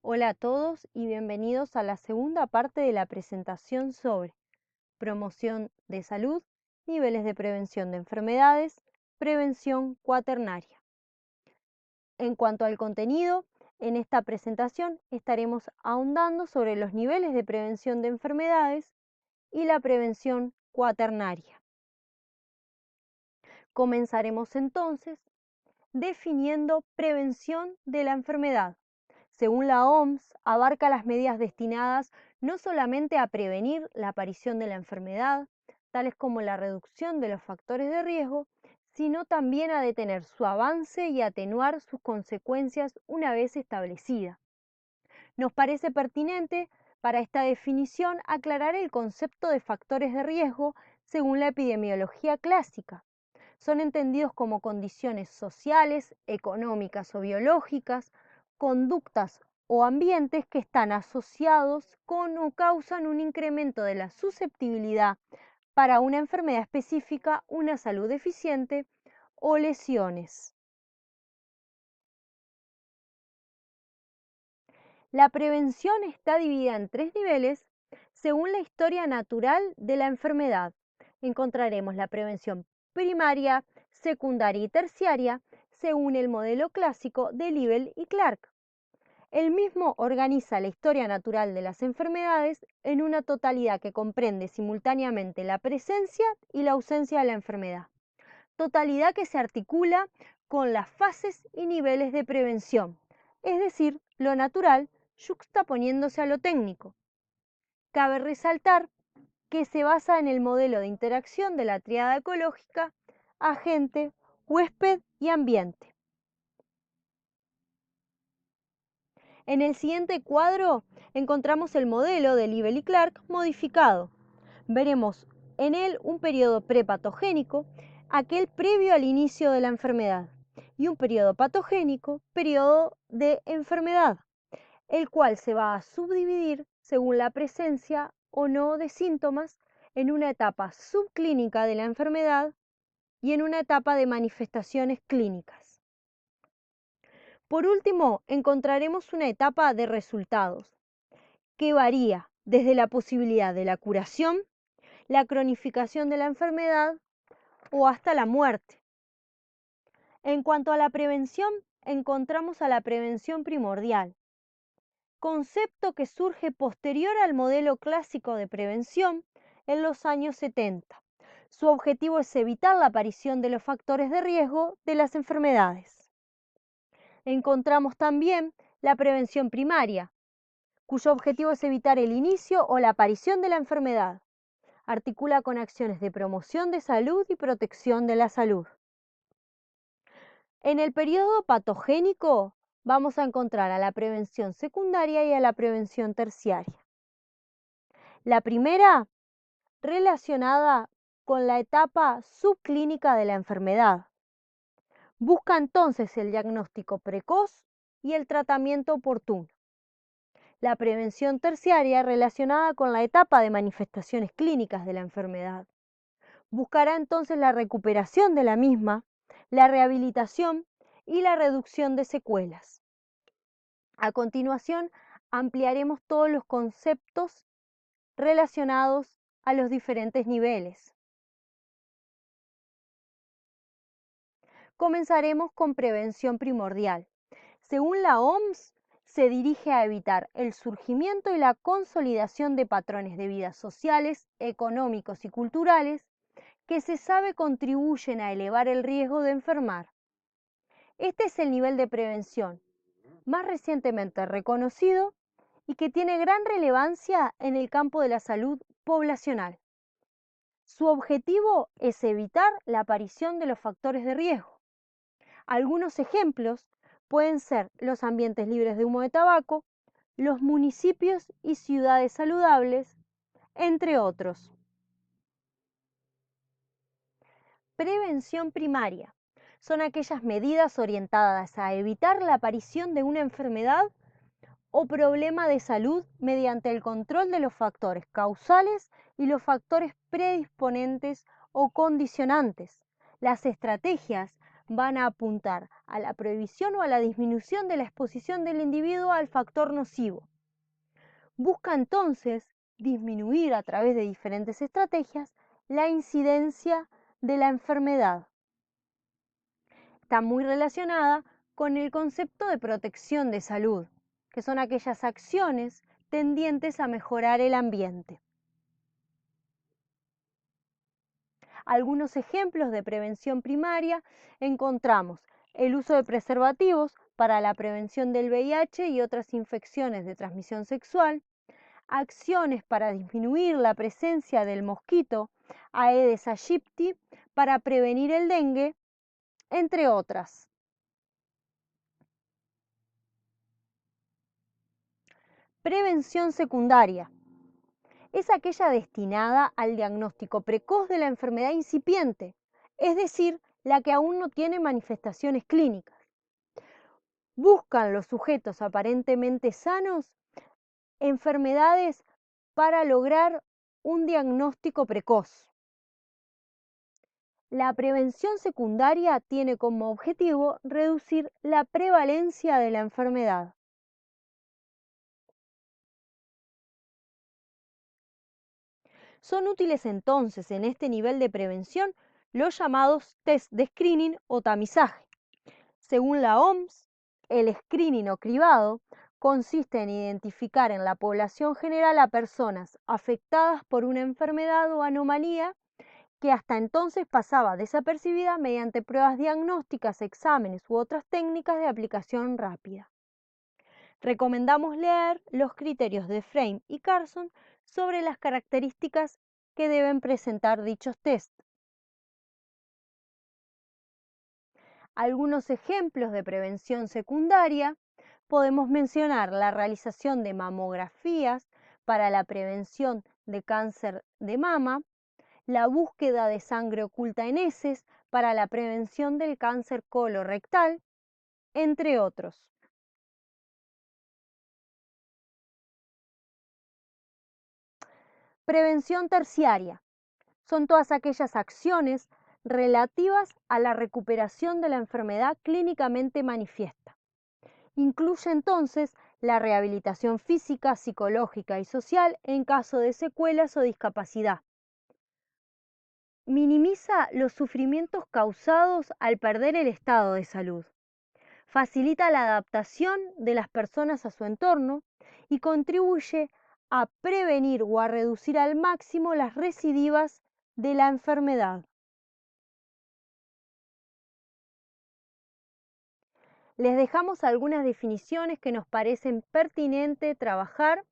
Hola a todos y bienvenidos a la segunda parte de la presentación sobre promoción de salud, niveles de prevención de enfermedades, prevención cuaternaria. En cuanto al contenido, en esta presentación estaremos ahondando sobre los niveles de prevención de enfermedades y la prevención cuaternaria. Comenzaremos entonces definiendo prevención de la enfermedad. Según la OMS, abarca las medidas destinadas no solamente a prevenir la aparición de la enfermedad, tales como la reducción de los factores de riesgo, sino también a detener su avance y atenuar sus consecuencias una vez establecida. Nos parece pertinente para esta definición aclarar el concepto de factores de riesgo según la epidemiología clásica. Son entendidos como condiciones sociales, económicas o biológicas, conductas o ambientes que están asociados con o causan un incremento de la susceptibilidad para una enfermedad específica, una salud deficiente o lesiones. La prevención está dividida en 3 niveles según la historia natural de la enfermedad. Encontraremos la prevención primaria, secundaria y terciaria según el modelo clásico de Libel y Clark. El mismo organiza la historia natural de las enfermedades en una totalidad que comprende simultáneamente la presencia y la ausencia de la enfermedad. Totalidad que se articula con las fases y niveles de prevención, es decir, lo natural yuxtaponiéndose a lo técnico. Cabe resaltar que se basa en el modelo de interacción de la tríada ecológica, agente, huésped y ambiente. En el siguiente cuadro encontramos el modelo de Libel y Clark modificado. Veremos en él un periodo prepatogénico, aquel previo al inicio de la enfermedad, y un periodo patogénico, periodo de enfermedad, el cual se va a subdividir según la presencia o no de síntomas en una etapa subclínica de la enfermedad y en una etapa de manifestaciones clínicas. Por último, encontraremos una etapa de resultados, que varía desde la posibilidad de la curación, la cronificación de la enfermedad o hasta la muerte. En cuanto a la prevención, encontramos a la prevención primordial, concepto que surge posterior al modelo clásico de prevención en los años 70. Su objetivo es evitar la aparición de los factores de riesgo de las enfermedades. Encontramos también la prevención primaria, cuyo objetivo es evitar el inicio o la aparición de la enfermedad. Articula con acciones de promoción de salud y protección de la salud. En el periodo patogénico vamos a encontrar a la prevención secundaria y a la prevención terciaria. La primera, relacionada con la etapa subclínica de la enfermedad. Busca entonces el diagnóstico precoz y el tratamiento oportuno. La prevención terciaria relacionada con la etapa de manifestaciones clínicas de la enfermedad. Buscará entonces la recuperación de la misma, la rehabilitación y la reducción de secuelas. A continuación, ampliaremos todos los conceptos relacionados a los diferentes niveles. Comenzaremos con prevención primordial. Según la OMS, se dirige a evitar el surgimiento y la consolidación de patrones de vida sociales, económicos y culturales que se sabe contribuyen a elevar el riesgo de enfermar. Este es el nivel de prevención más recientemente reconocido y que tiene gran relevancia en el campo de la salud poblacional. Su objetivo es evitar la aparición de los factores de riesgo. Algunos ejemplos pueden ser los ambientes libres de humo de tabaco, los municipios y ciudades saludables, entre otros. Prevención primaria. Son aquellas medidas orientadas a evitar la aparición de una enfermedad o problema de salud mediante el control de los factores causales y los factores predisponentes o condicionantes. Las estrategias van a apuntar a la prohibición o a la disminución de la exposición del individuo al factor nocivo. Busca entonces disminuir a través de diferentes estrategias la incidencia de la enfermedad. Está muy relacionada con el concepto de protección de salud, que son aquellas acciones tendientes a mejorar el ambiente. Algunos ejemplos de prevención primaria encontramos el uso de preservativos para la prevención del VIH y otras infecciones de transmisión sexual, acciones para disminuir la presencia del mosquito Aedes aegypti para prevenir el dengue, entre otras. Prevención secundaria es aquella destinada al diagnóstico precoz de la enfermedad incipiente, es decir, la que aún no tiene manifestaciones clínicas. Buscan los sujetos aparentemente sanos enfermedades para lograr un diagnóstico precoz. La prevención secundaria tiene como objetivo reducir la prevalencia de la enfermedad. Son útiles entonces en este nivel de prevención los llamados test de screening o tamizaje. Según la OMS, el screening o cribado consiste en identificar en la población general a personas afectadas por una enfermedad o anomalía que hasta entonces pasaba desapercibida mediante pruebas diagnósticas, exámenes u otras técnicas de aplicación rápida. Recomendamos leer los criterios de Frame y Carson sobre las características que deben presentar dichos test. Algunos ejemplos de prevención secundaria podemos mencionar la realización de mamografías para la prevención de cáncer de mama, la búsqueda de sangre oculta en heces para la prevención del cáncer colorectal, entre otros. Prevención terciaria son todas aquellas acciones relativas a la recuperación de la enfermedad clínicamente manifiesta. Incluye entonces la rehabilitación física, psicológica y social en caso de secuelas o discapacidad. Minimiza los sufrimientos causados al perder el estado de salud. Facilita la adaptación de las personas a su entorno y contribuye a prevenir o a reducir al máximo las recidivas de la enfermedad. Les dejamos algunas definiciones que nos parecen pertinente trabajar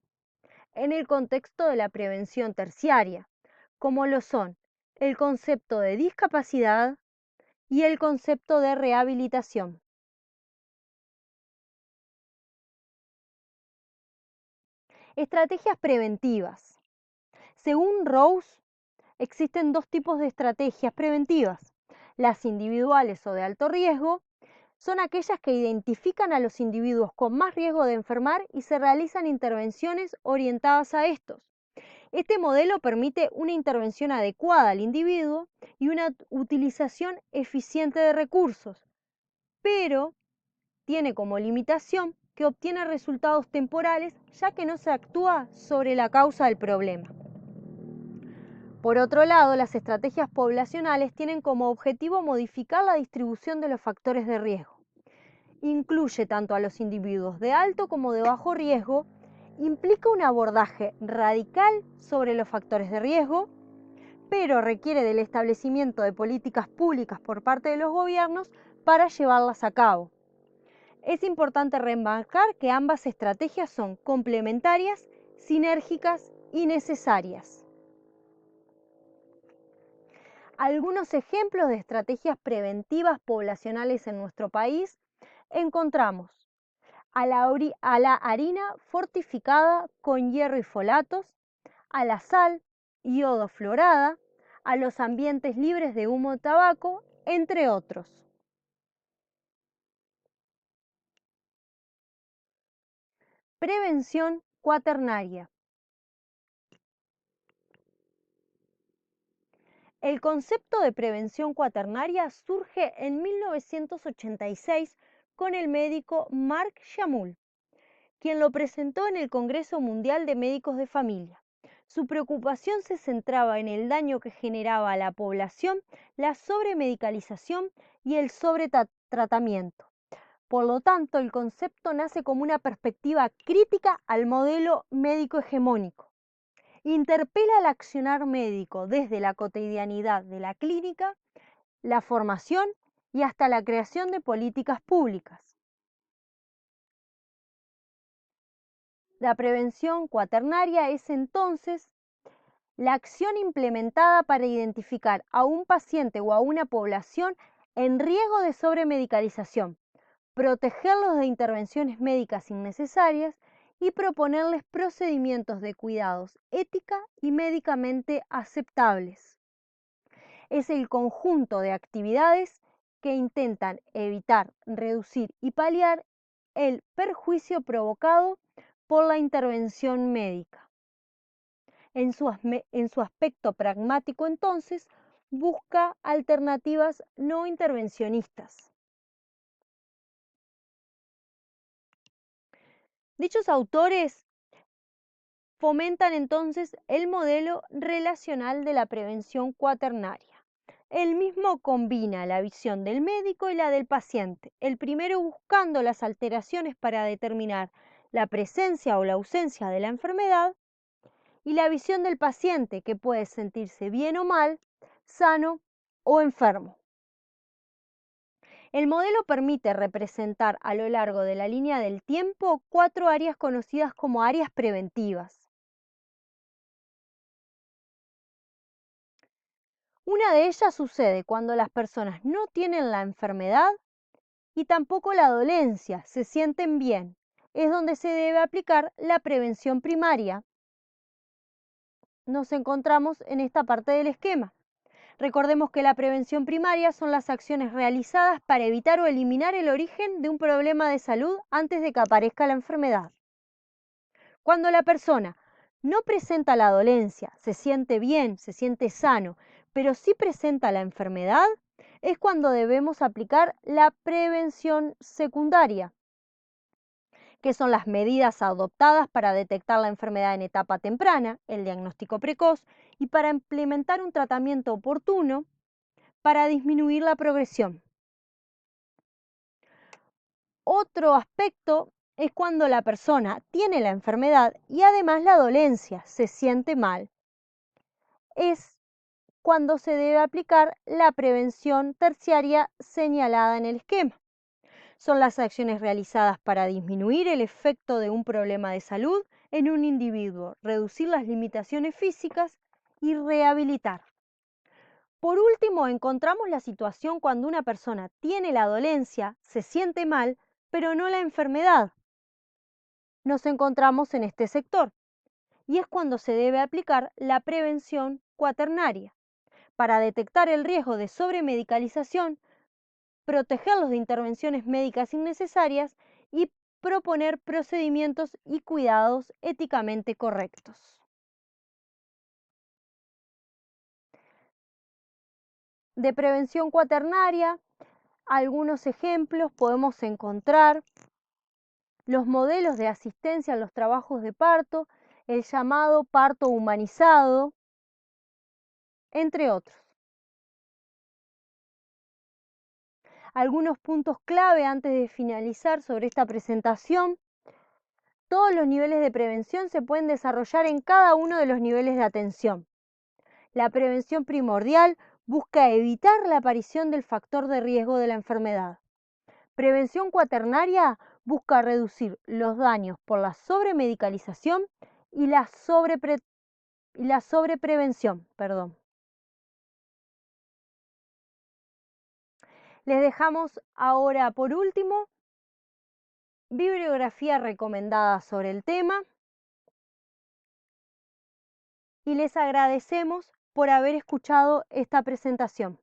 en el contexto de la prevención terciaria, como lo son el concepto de discapacidad y el concepto de rehabilitación. Estrategias preventivas. Según Rose, existen dos tipos de estrategias preventivas. Las individuales o de alto riesgo son aquellas que identifican a los individuos con más riesgo de enfermar y se realizan intervenciones orientadas a estos. Este modelo permite una intervención adecuada al individuo y una utilización eficiente de recursos, pero tiene como limitación que obtiene resultados temporales ya que no se actúa sobre la causa del problema. Por otro lado, las estrategias poblacionales tienen como objetivo modificar la distribución de los factores de riesgo. Incluye tanto a los individuos de alto como de bajo riesgo, implica un abordaje radical sobre los factores de riesgo, pero requiere del establecimiento de políticas públicas por parte de los gobiernos para llevarlas a cabo. Es importante remarcar que ambas estrategias son complementarias, sinérgicas y necesarias. Algunos ejemplos de estrategias preventivas poblacionales en nuestro país encontramos a la harina fortificada con hierro y folatos, a la sal, yodo fluorada, a los ambientes libres de humo de tabaco, entre otros. Prevención cuaternaria. El concepto de prevención cuaternaria surge en 1986 con el médico Mark Shamul, quien lo presentó en el Congreso Mundial de Médicos de Familia. Su preocupación se centraba en el daño que generaba a la población la sobremedicalización y el sobretratamiento. Por lo tanto, el concepto nace como una perspectiva crítica al modelo médico hegemónico. Interpela al accionar médico desde la cotidianidad de la clínica, la formación y hasta la creación de políticas públicas. La prevención cuaternaria es entonces la acción implementada para identificar a un paciente o a una población en riesgo de sobremedicalización, protegerlos de intervenciones médicas innecesarias y proponerles procedimientos de cuidados ética y médicamente aceptables. Es el conjunto de actividades que intentan evitar, reducir y paliar el perjuicio provocado por la intervención médica. En su aspecto pragmático, entonces, busca alternativas no intervencionistas. Dichos autores fomentan entonces el modelo relacional de la prevención cuaternaria. El mismo combina la visión del médico y la del paciente, el primero buscando las alteraciones para determinar la presencia o la ausencia de la enfermedad, y la visión del paciente, que puede sentirse bien o mal, sano o enfermo. El modelo permite representar a lo largo de la línea del tiempo 4 áreas conocidas como áreas preventivas. Una de ellas sucede cuando las personas no tienen la enfermedad y tampoco la dolencia, se sienten bien. Es donde se debe aplicar la prevención primaria. Nos encontramos en esta parte del esquema. Recordemos que la prevención primaria son las acciones realizadas para evitar o eliminar el origen de un problema de salud antes de que aparezca la enfermedad. Cuando la persona no presenta la dolencia, se siente bien, se siente sano, pero sí presenta la enfermedad, es cuando debemos aplicar la prevención secundaria, que son las medidas adoptadas para detectar la enfermedad en etapa temprana, el diagnóstico precoz, y para implementar un tratamiento oportuno para disminuir la progresión. Otro aspecto es cuando la persona tiene la enfermedad y además la dolencia, se siente mal. Es cuando se debe aplicar la prevención terciaria señalada en el esquema. Son las acciones realizadas para disminuir el efecto de un problema de salud en un individuo, reducir las limitaciones físicas y rehabilitar. Por último, encontramos la situación cuando una persona tiene la dolencia, se siente mal, pero no la enfermedad. Nos encontramos en este sector y es cuando se debe aplicar la prevención cuaternaria para detectar el riesgo de sobremedicalización, protegerlos de intervenciones médicas innecesarias y proponer procedimientos y cuidados éticamente correctos. De prevención cuaternaria, algunos ejemplos podemos encontrar los modelos de asistencia en los trabajos de parto, el llamado parto humanizado, entre otros. Algunos puntos clave antes de finalizar sobre esta presentación. Todos los niveles de prevención se pueden desarrollar en cada uno de los niveles de atención. La prevención primordial busca evitar la aparición del factor de riesgo de la enfermedad. Prevención cuaternaria busca reducir los daños por la sobremedicalización y la sobreprevención. Les dejamos ahora por último bibliografía recomendada sobre el tema y les agradecemos por haber escuchado esta presentación.